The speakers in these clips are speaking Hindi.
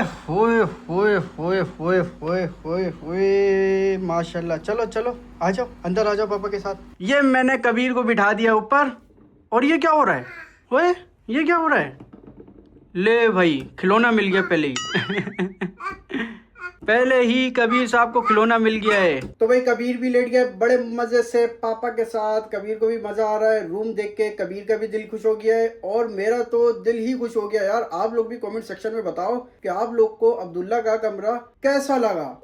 होए होए होए होए होए होए होए माशाल्लाह। चलो चलो आ जाओ, अंदर आ जाओ पापा के साथ। ये मैंने कबीर को बिठा दिया ऊपर। और ये क्या हो रहा है? ओए ये क्या हो रहा है? ले भाई खिलौना मिल गया पहले ही पहले ही कबीर साहब को खिलौना मिल गया है। तो भाई कबीर भी लेट गया बड़े मजे से पापा के साथ। कबीर को भी मजा आ रहा है रूम देख के, कबीर का भी दिल खुश हो गया है और मेरा तो दिल ही खुश हो गया यार। आप लोग भी कमेंट सेक्शन में बताओ कि आप लोग को अब्दुल्ला का कमरा कैसा लगा।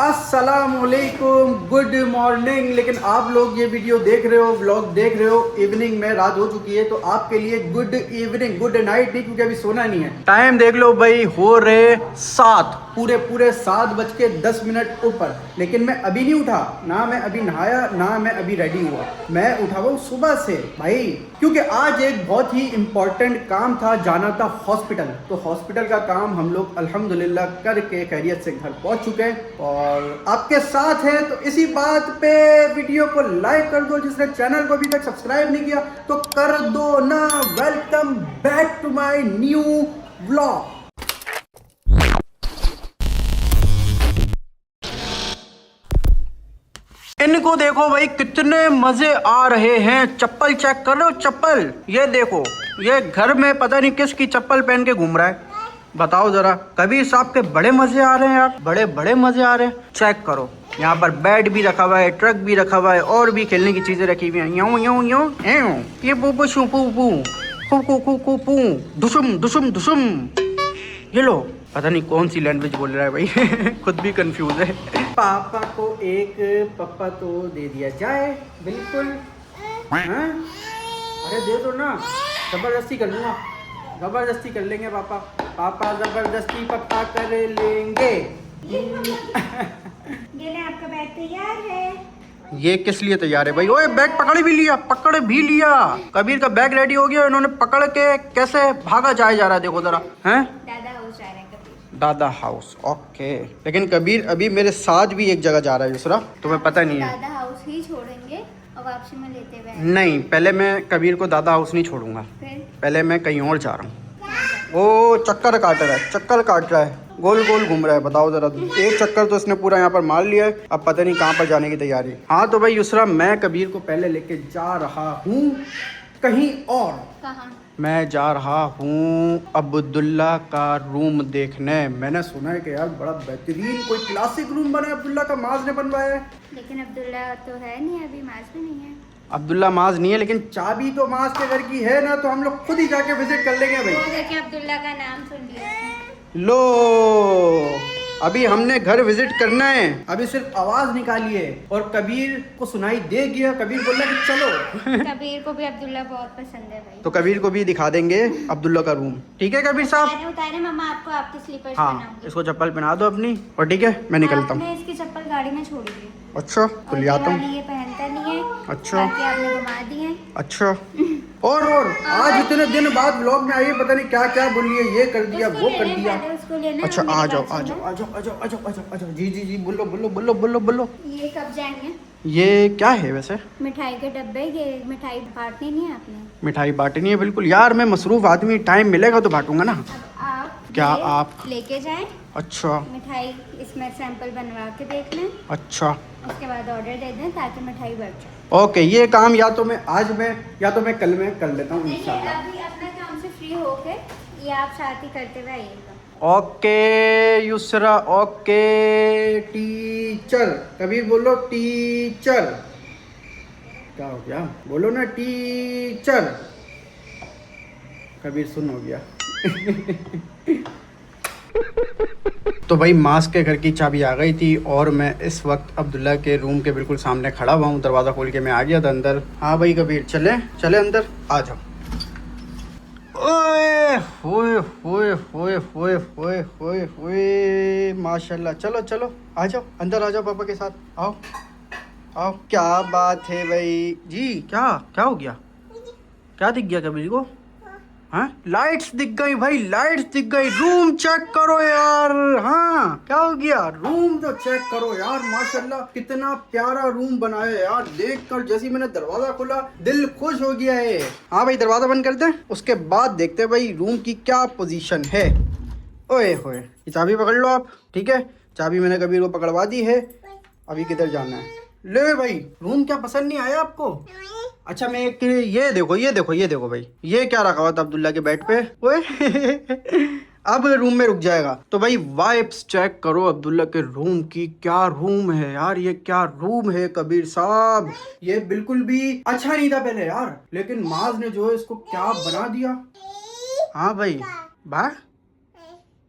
अस्सलामुअलैकुम, गुड मॉर्निंग। लेकिन आप लोग ये वीडियो देख रहे हो, व्लॉग देख रहे हो इवनिंग में, रात हो चुकी है, तो आपके लिए गुड इवनिंग, गुड नाइट नहीं, क्योंकि अभी सोना नहीं है। टाइम देख लो भाई, हो रहे 7, पूरे 7:10 ऊपर। लेकिन मैं अभी नहीं उठा, ना मैं अभी नहाया, ना मैं अभी रेडी हुआ। मैं उठा हुआ सुबह से भाई, क्योंकि आज एक बहुत ही इंपॉर्टेंट काम था, जाना था हॉस्पिटल। तो हॉस्पिटल का काम हम लोग अल्हम्दुलिल्लाह करके खैरियत से घर पहुंच चुके हैं और आपके साथ है। तो इसी बात पे वीडियो को लाइक कर दो, जिसने चैनल को अभी तक सब्सक्राइब नहीं किया तो कर दो ना। Welcome back to my new vlog. इनको देखो भाई कितने मजे आ रहे हैं। चप्पल चेक कर लो, चप्पल ये देखो, ये घर में पता नहीं किसकी चप्पल पहन के घूम रहा है, बताओ जरा। कबीर साहब के बड़े मजे आ रहे हैं यार, बड़े मजे आ रहे हैं। चेक करो, यहाँ पर बेड भी रखा हुआ है, ट्रक भी रखा हुआ है और भी खेलने की चीजें रखी हुई हैं। यूं यूं यूं यूं, ये पू पू शू पू पू पू पू पू पू पू दुशुम दुशुम दुशुम। ये लो, पता नहीं कौन सी लैंग्वेज बोल रहा है भाई खुद भी कंफ्यूज है। पापा को एक पप्पा तो दे दिया जाए, बिल्कुल। हाँ? अरे दे दो ना, जबरदस्ती कर लूँगा, जबरदस्ती कर लेंगे पापा। पापा जबरदस्ती पप्पा कर लेंगे। ये आपका बैग तैयार है। ये किस लिए तैयार है भाई? ओए बैग पकड़ भी लिया। कबीर का बैग रेडी हो गया, इन्होंने पकड़ के कैसे भागा जाए जा रहा है, देखो जरा। हैं? दादा हाउस जा रहे हैं कबीर। दादा हाउस, ओके। लेकिन कबीर अभी मेरे साथ भी एक जगह जा रहा है दूसरा, तुम्हें पता नहीं है। दादा हाउस ही छोड़ेंगे और वापसी में लेते हुए नहीं, पहले मैं कबीर को दादा हाउस नहीं छोड़ूंगा, फिर पहले मैं कहीं और जा रहा हूँ। वो चक्कर काट रहा है, गोल गोल घूम रहा है, बताओ जरा। एक चक्कर तो इसने पूरा यहाँ पर मार लिया है, अब पता नहीं कहाँ पर जाने की तैयारी। हाँ तो भाई युसरा, मैं कबीर को पहले लेके जा रहा हूँ कहीं और। कहाँ? मैं जा रहा हूँ अब्दुल्ला का रूम देखने। मैंने सुना है कि यार बड़ा बेहतरीन कोई क्लासिक रूम बना है, अब्दुल्ला का माज ने बनवाया है। लेकिन अब्दुल्ला तो है नहीं अभी, माज भी नहीं है। अब्दुल्ला माज नहीं है, लेकिन चाबी तो माज के घर की है ना, तो हम लोग खुद ही जाके विजिट कर लेंगे भाई। वो देखिए अब्दुल्ला का नाम सुन लिया। लो, अभी हमने घर विजिट करना है, अभी सिर्फ आवाज निकाली है और कबीर को सुनाई दे गया। कबीर बोला कि चलो कबीर को भी अब्दुल्ला बहुत पसंद है भाई, तो कबीर को भी दिखा देंगे अब्दुल्ला का रूम। ठीक है कबीर साहब? उतारे मम्मा, आपको आपकी स्लीपर्स हाँ, पहनाऊंगी। इसको चप्पल पहना दो अपनी, और ठीक है मैं निकलता हूँ। आपने इसकी चप्पल गाड़ी में छोड़ी थी। अच्छा तो ले आता हूँ। ये पहनता नहीं है। अच्छा, बाकी आपने घुमा दिए। अच्छा। और आज इतने दिन बाद व्लॉग में आई है, पता नहीं क्या क्या बोली है, ये कर दिया वो कर दिया। अच्छा आ जाओ। जी बोलो। ये कब जाएंगे? ये क्या है वैसे? मिठाई के डब्बे, ये मिठाई बांटनी नहीं है आपने? मिठाई बांटनी है, बिल्कुल यार, मैं मसरूफ आदमी, टाइम मिलेगा तो बांटूंगा ना। अब आप क्या ये आप? लेके जाएं अच्छा मिठाई, इसमें सैंपल बनवा के देख लें, अच्छा, उसके बाद ऑर्डर दे दें ताकि मिठाई बढ़ जाए। ओके। ये काम या तो मैं आज में या तो मैं कल में कर लेता हूँ देखिए इंशाल्लाह। अभी अपने काम से फ्री होके ये आप साथ ही करते हुए आइएगा। Okay Yusra, okay. Teacher, Kabir बोलो टीचर। क्या हो गया? बोलो ना टीचर। कबीर सुन हो गया तो भाई मास्क के घर की चाबी आ गई थी और मैं इस वक्त अब्दुल्ला के रूम के बिल्कुल सामने खड़ा हुआ हूँ। दरवाज़ा खोल के मैं आ गया था अंदर। हाँ भाई कबीर, चले अंदर, आ जाओ। ओए होए होए होए होए होए होए होए माशाल्लाह। चलो आ जाओ, अंदर आ जाओ पापा के साथ, आओ। क्या बात है भाई जी? क्या हो गया? क्या दिख गया कबीर को? हाँ, लाइट्स दिख गई भाई, लाइट्स दिख गई। रूम चेक करो यार। हाँ, क्या हो गया? रूम तो चेक करो यार, माशाल्लाह कितना प्यारा रूम बनाया है यार। देखकर जैसे मैंने दरवाजा खोला दिल खुश हो गया है। हाँ भाई, दरवाजा बंद कर दें, उसके बाद देखते हैं भाई रूम की क्या पोजीशन है। ओए होए, ये चाबी पकड़ लो आप, ठीक है। चाबी मैंने कबीर को पकड़वा दी है। अभी किधर जाना है? ले भाई, रूम क्या पसंद नहीं आया आपको? अच्छा मैं एक ये देखो ये देखो ये देखो भाई, ये क्या रखा हुआ था अब्दुल्ला के बेड पे? ओए अब रूम में रुक जाएगा। तो भाई वाइब्स चेक करो अब्दुल्ला के रूम की, क्या रूम है यार, ये क्या रूम है कबीर साहब। ये बिल्कुल भी अच्छा नहीं था पहले यार, लेकिन माज ने जो है इसको क्या बना दिया। हाँ भाई, बा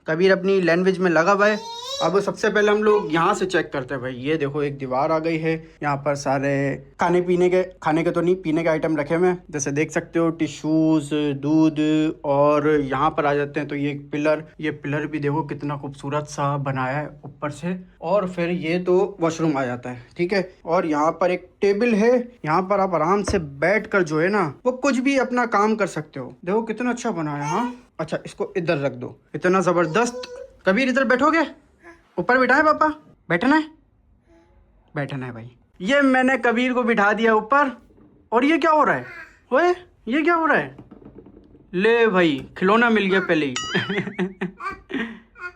कबीर अपनी लैंग्वेज में लगा हुआ है। अब सबसे पहले हम लोग यहाँ से चेक करते हैं भाई। ये देखो एक दीवार आ गई है, यहाँ पर सारे खाने के तो नहीं, पीने के आइटम रखे हुए हैं। जैसे देख सकते हो टिश्यूज, दूध, और यहाँ पर आ जाते हैं तो ये एक पिलर, ये पिलर भी देखो कितना खूबसूरत सा बनाया है ऊपर से। और फिर ये तो वॉशरूम आ जाता है, ठीक है। और यहाँ पर एक टेबल है, यहाँ पर आप आराम से बैठ कर जो है ना वो कुछ भी अपना काम कर सकते हो। देखो कितना अच्छा बनाया। हाँ अच्छा, इसको इधर रख दो, इतना जबरदस्त। कबीर इधर बैठोगे? ऊपर बिठा है पापा? बैठना है? बैठना है भाई। ये मैंने कबीर को बिठा दिया ऊपर। और ये क्या हो रहा है? ओए ये क्या हो रहा है? ले भाई, खिलौना मिल गया पहले ही।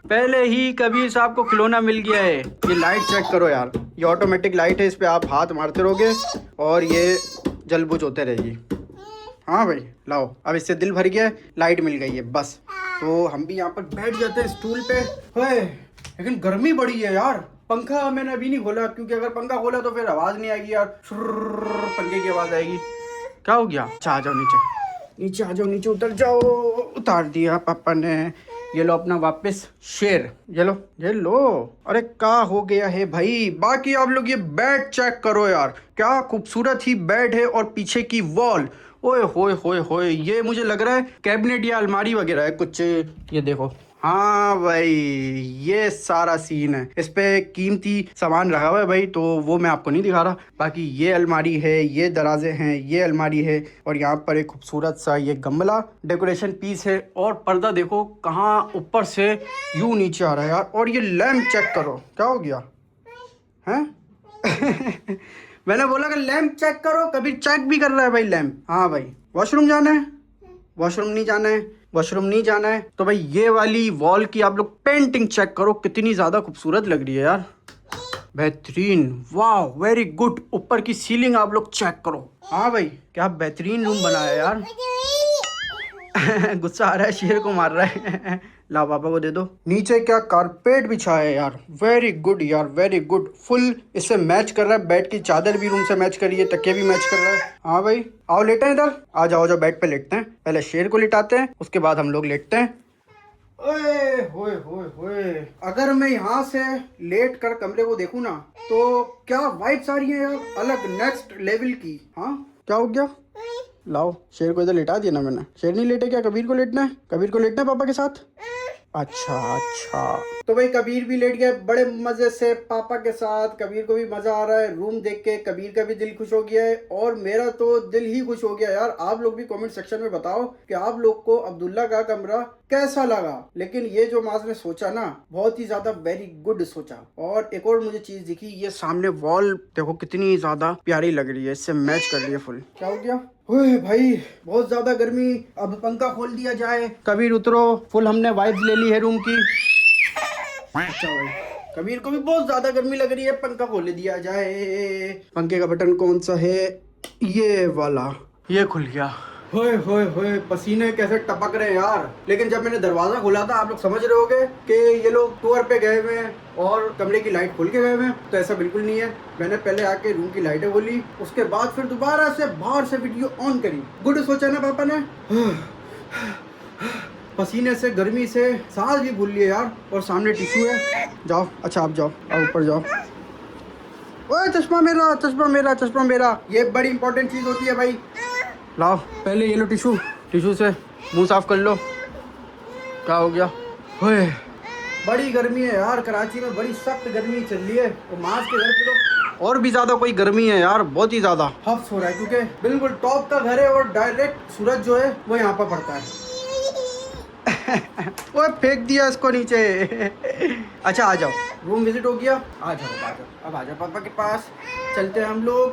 पहले ही कबीर साहब को खिलौना मिल गया है। ये लाइट चेक करो यार, ये ऑटोमेटिक लाइट है, इस पे आप हाथ मारते रहोगे और ये जल बुझ होते रहेगी। हाँ भाई लाओ, अब इससे दिल भर गया, लाइट मिल गई है बस। तो हम भी यहाँ पर बैठ जाते हैं स्टूल पे। ओए लेकिन गर्मी बड़ी है यार। पंखा मैंने अभी नहीं खोला, क्योंकि अगर पंखा खोला तो फिर आवाज नहीं आएगी यार, पंखे की आवाज आएगी। क्या हो गया? अच्छा आ जाओ नीचे, नीचे आ जाओ, नीचे उतर जाओ। उतार दिया पापा ने। ये लो अपना वापस शेर, ये लो ये लो। अरे क्या हो गया है भाई। बाकी आप लोग ये बेड चेक करो यार, क्या खूबसूरत ही बेड है। और पीछे की वॉल, ओए होए होए होए, ये मुझे लग रहा है कैबिनेट या अलमारी वगैरह है कुछ। ये देखो, हाँ भाई ये सारा सीन है। इस पे कीमती सामान रखा हुआ है भाई, तो वो मैं आपको नहीं दिखा रहा। बाकी ये अलमारी है, ये दराजे हैं, ये अलमारी है, और यहाँ पर एक खूबसूरत सा ये गमला डेकोरेशन पीस है। और पर्दा देखो कहाँ ऊपर से यूं नीचे आ रहा है यार। और ये लैम्प चेक करो, क्या हो गया है? मैंने बोला कि लैम्प चेक करो, कभी चेक भी कर रहा है भाई लैम्प। हाँ भाई, वॉशरूम जाना है? वॉशरूम नहीं जाना है, वॉशरूम नहीं जाना है। तो भाई ये वाली वॉल की आप लोग पेंटिंग चेक करो, कितनी ज्यादा खूबसूरत लग रही है यार, बेहतरीन, वाह वेरी गुड। ऊपर की सीलिंग आप लोग चेक करो। हाँ भाई क्या बेहतरीन रूम बनाया यार। गुस्सा आ रहा है, शेर को मार रहा है। ला पापा को दे दो। नीचे क्या कारपेट बिछाया है यार, वेरी गुड यार, वेरी गुड। फुल इससे मैच कर रहा है, बेड की चादर भी रूम से मैच कर रही है, तकिया भी मैच कर रहा है। हाँ भाई आओ लेटे हैं इधर, आ जाओ जाओ बेड पे लेटते हैं। पहले शेर को लिटाते हैं, उसके बाद हम लोग लेटते हैं। ओए होए होए होए, अगर मैं यहाँ से लेट कर कमरे को देखूँ ना तो क्या वाइब्स आ रही है यार, अलग नेक्स्ट लेवल की। हाँ क्या हो गया? लाओ शेर को इधर लेटा दिया ना मैंने। शेर नहीं लेटे क्या? कबीर को लेटना है, कबीर को लेटना है पापा के साथ। अच्छा अच्छा, तो भाई कबीर भी लेट गया बड़े मजे से पापा के साथ। कबीर को भी मजा आ रहा है रूम देख के, कबीर का भी दिल खुश हो गया है और मेरा तो दिल ही खुश हो गया यार। आप लोग भी कमेंट सेक्शन में बताओ कि आप लोग को अब्दुल्ला का कमरा कैसा लगा। लेकिन ये जो माज ने सोचा ना, बहुत ही ज्यादा वेरी गुड सोचा। और एक और मुझे चीज दिखी, ये सामने वॉल देखो कितनी ज्यादा प्यारी लग रही है, इससे मैच कर रही है फुल। क्या हो गया? ओए भाई बहुत ज्यादा गर्मी, अब पंखा खोल दिया जाए। कबीर उतरो, फुल हमने वाइब्स ले ली है रूम की। अच्छा भाई कबीर को भी बहुत ज्यादा गर्मी लग रही है, पंखा खोल दिया जाए। पंखे का बटन कौन सा है? ये वाला, ये खुल गया। होए होए होए, पसीने कैसे टपक रहे हैं यार। लेकिन जब मैंने दरवाजा खोला था, आप लोग समझ रहे होगे कि ये लोग टूर पे गए हुए हैं और कमरे की लाइट खोल के गए हुए हैं, तो ऐसा बिल्कुल नहीं है। मैंने पहले आके रूम की लाइटें खोली, उसके बाद फिर दोबारा से बाहर से वीडियो ऑन करी। गुड सोचा ना पापा ने। पसीने से गर्मी से सांस भी भूल लिए यार। और सामने टिश्यू है, जाओ। अच्छा आप जाओ, अब ऊपर जाओ। ओए चश्मा मेरा, चश्मा मेरा, चश्मा मेरा, ये बड़ी इंपॉर्टेंट चीज होती है भाई। लाओ पहले ये लो टिश्यू, टिश्यू से मुंह साफ कर लो। क्या हो गया? ओए बड़ी गर्मी है यार, कराची में बड़ी सख्त गर्मी चल रही है। तो मास्क के घर पे तो और भी ज्यादा कोई गर्मी है यार, बहुत ही ज्यादा हफ्स हो रहा है, क्योंकि बिल्कुल टॉप का घर है और डायरेक्ट सूरज जो है वो यहाँ पर पड़ता है। वो फेंक दिया इसको नीचे। अच्छा आ जाओ, रूम विजिट हो गया, आ जाओ आ जाओ, अब आ जाओ पापा के पास। चलते हैं हम लोग।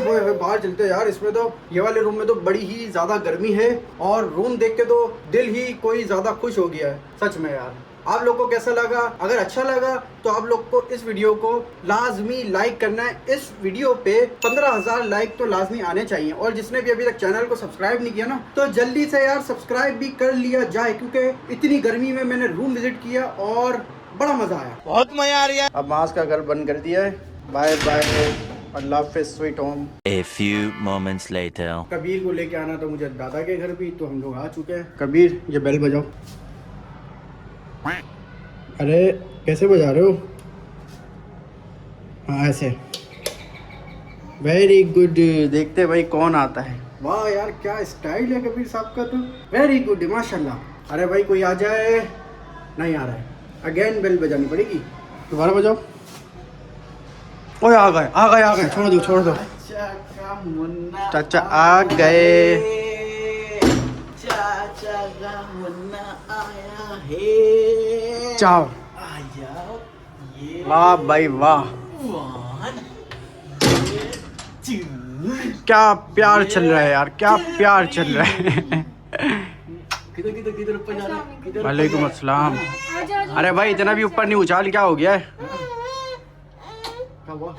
होए बाहर चलते हैं यार। इसमें तो ये वाले रूम में तो बड़ी ही ज्यादा गर्मी है और रूम देख के तो दिल ही कोई ज्यादा खुश हो गया है सच में यार। आप लोग को कैसा लगा? अगर अच्छा लगा तो आप लोग को इस वीडियो को लाजमी लाइक करना है। इस वीडियो पे 15,000 लाइक तो लाजमी आने चाहिए। और जिसने भी अभी तक चैनल को सब्सक्राइब नहीं किया ना तो जल्दी से यार सब्सक्राइब भी कर लिया जाए, क्योंकि इतनी गर्मी में मैंने रूम विजिट किया और बड़ा मजा आया, बहुत मजा आ रहा है। अब मास्क का घर बंद कर दिया है। बाय बाय, अल्लाह हाफिज़, sweet home. A few moments later. Kabir को लेके आना था मुझे दादा के घर भी, तो हम लोग आ चुके हैं। कबीर ये बेल बजाओ। अरे कैसे बजा रहे हो? हाँ ऐसे। Very good. देखते भाई कौन आता है। वाह यार क्या स्टाइल है कबीर साहब का तो। वेरी गुड माशाल्लाह। अरे भाई कोई आ जाए। नहीं आ रहा है। अगेन बेल बजानी पड़ेगी। दोबारा बजाओ। ओए आ गए। छोड़ दो। चाचा आ गए। चाचा का मुन्ना आया है। चाओ। वाह भाई वाह, क्या प्यार चल रहा है यार, क्या प्यार चल रहा है। किधर ऊपर जा रहे हैं? वालेकुम अस्सलाम। अरे भाई इतना भी ऊपर नहीं उछाल, क्या हो गया है? क्या हुआ?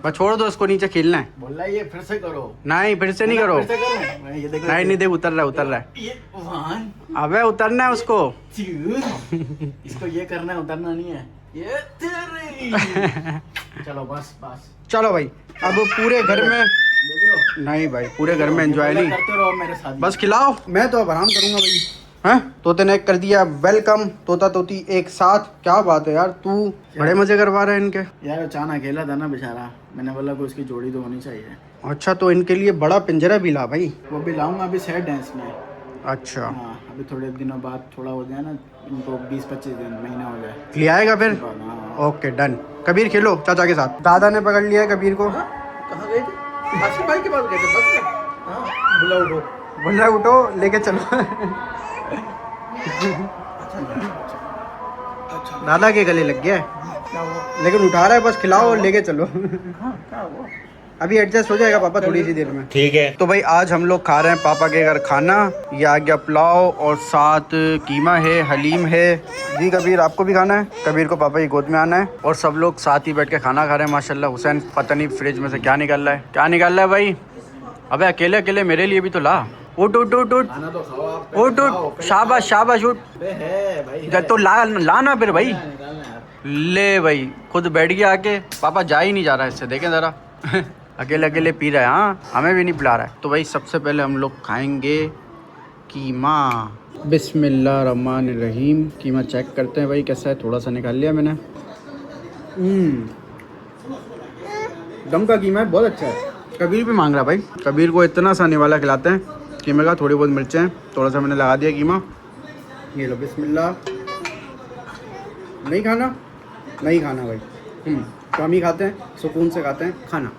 बस छोड़ दो उसको, नीचे खेलना है। बोल रहा है ये फिर से करो। नहीं फिर से नहीं करो। नहीं देख उतर रहा है। अबे उतरना है उसको। इसको ये करना है, उतरना नहीं है ये तेरी। चलो बस चलो भाई। अब पूरे घर में नहीं भाई, पूरे घर में एंजॉय नहीं करते रहो मेरे साथ, बस खिलाओ। मैं तो अब आराम करूंगा भाई। हैं तोते ने कर दिया वेलकम, तोता तोती एक साथ। क्या बात है यार, तू बड़े मजे करवा रहा है इनके। यार अचानक अकेला था ना बेचारा, मैंने बोला कि उसकी जोड़ी तो होनी चाहिए। अच्छा तो इनके लिए बड़ा पिंजरा भी ला भाई। वो भी लाऊंगा, अभी सेट है इसमें। अच्छा हाँ, अभी थोड़े दिनों बाद थोड़ा हो जाए ना, इनको 20-25 दिन महीना हो जाए, ले आएगा फिर। Okay done. कबीर खेलो चाचा के साथ। दादा ने पकड़ लिया है कबीर को। कहाँ गए थे? आसिफ भाई के पास गए थे बस में। बुला उठो लेके चलो। दादा के गले लग गया है, लेकिन उठा रहा है, बस खिलाओ और लेके चलो। अभी एडजस्ट हो जाएगा पापा थोड़ी सी देर में। ठीक है। तो भाई आज हम लोग खा रहे हैं पापा के घर खाना। ये आ गया पुलाव और साथ कीमा है, हलीम है। जी कबीर आपको भी खाना है? कबीर को पापा की गोद में आना है। और सब लोग साथ ही बैठ के खाना खा रहे हैं माशाल्लाह। हुसैन पता नहीं फ्रिज में से क्या निकाल रहा है। क्या निकाल रहा है भाई? अबे अकेले मेरे लिए भी तो ला। उठ शाबाश उठ। तो ला ना फिर भाई। ले भाई खुद बैठ गया आके। पापा जा ही नहीं जा रहा है इससे, देखें जरा। अकेले पी रहा है। हाँ हमें भी नहीं पिला रहा है। तो भाई सबसे पहले हम लोग खाएंगे कीमा। बिस्मिल्लाहिर्रहमानिर्रहीम। कीमा चेक करते हैं भाई कैसा है। थोड़ा सा निकाल लिया मैंने। दम का कीमा है, बहुत अच्छा है। कबीर भी मांग रहा भाई। कबीर को इतना सा निवाला खिलाते हैं कीमे का। थोड़ी बहुत मिर्चें थोड़ा सा मैंने लगा दिया कीमा। ये लो बिस्मिल्लाह। नहीं खाना भाई। कम ही खाते हैं, सुकून से खाते हैं खाना।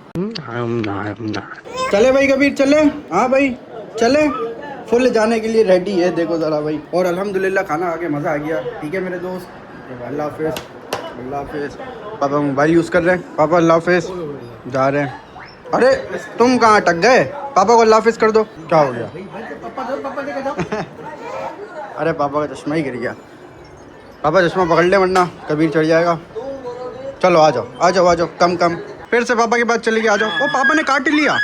चले भाई कबीर चले। हाँ भाई चले, फुल जाने के लिए रेडी है देखो ज़रा भाई। और अल्हम्दुलिल्लाह खाना आके मज़ा आ गया। ठीक है मेरे दोस्त, अल्लाह हाफिज़। पापा मोबाइल यूज़ कर रहे हैं। पापा अल्लाह हाफिज़ जा रहे हैं। अरे तुम कहाँ अटक गए? पापा को अल्लाह हाफिज़ कर दो। क्या हो गया? अरे पापा का चश्मा ही गिर गया। पापा चश्मा पकड़ ले वरना कबीर चढ़ जाएगा। चलो आ जाओ कम। फिर से पापा के पास चले गए। आ जाओ। ओ पापा ने काट लिया,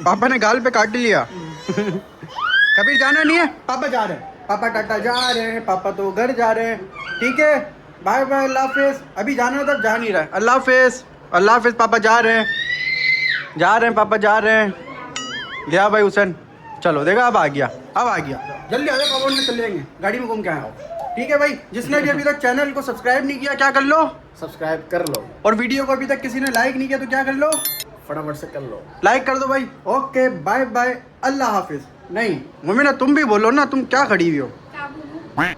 पापा ने गाल पे काट लिया। कबीर जाना नहीं है? पापा जा रहे हैं, पापा टाटा जा रहे हैं, पापा तो घर जा रहे हैं। ठीक है बाय बाय अल्लाह हाफिज़। अभी जाना है तब जा नहीं रहा है। अल्लाह हाफिज़ पापा जा रहे हैं पापा जा रहे हैं। गया भाई हुसैन। चलो देखा अब आ गया जल्दी आ जाओ। पापा उनने चले जाएंगे, गाड़ी में घूम के आया। ठीक है भाई, जिसने भी अभी तक चैनल को सब्सक्राइब नहीं किया क्या कर लो? सब्सक्राइब कर लो। और वीडियो को अभी तक किसी ने लाइक नहीं किया तो क्या कर लो? फटाफट से कर लो, लाइक कर दो भाई। ओके बाय बाय अल्लाह हाफिज़। नहीं मम्मी ना तुम भी बोलो ना, तुम क्या खड़ी हुई हो?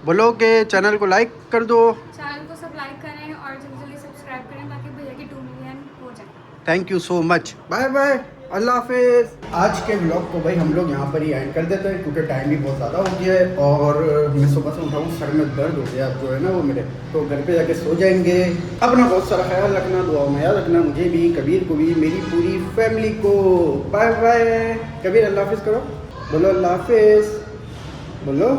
बोलो कि चैनल को लाइक कर दो, चैनल को सब लाइक करें और जल्दी सब्सक्राइब करें ताकि भैया की 2 मिलियन हो जाए। Thank you so much. Bye bye अल्लाह हाफिज़। आज के ब्लॉग को भाई हम लोग यहाँ पर ही एंड कर देते हैं क्योंकि टाइम भी बहुत ज़्यादा हो गया है और मैं सुबह से उठा हूँ, सर में दर्द हो गया अब जो है ना वो मेरे, तो घर पे जाके सो जाएंगे। अपना बहुत सारा ख्याल रखना, दुआ में याद रखना, मुझे भी, कबीर को भी, मेरी पूरी फैमिली को। Bye bye. कबीर अल्लाह हाफिज़ करो, बोलो अल्लाह हाफिज़, बोलो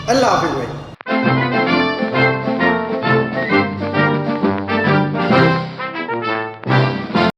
अल्लाह हाफिज़ भाई।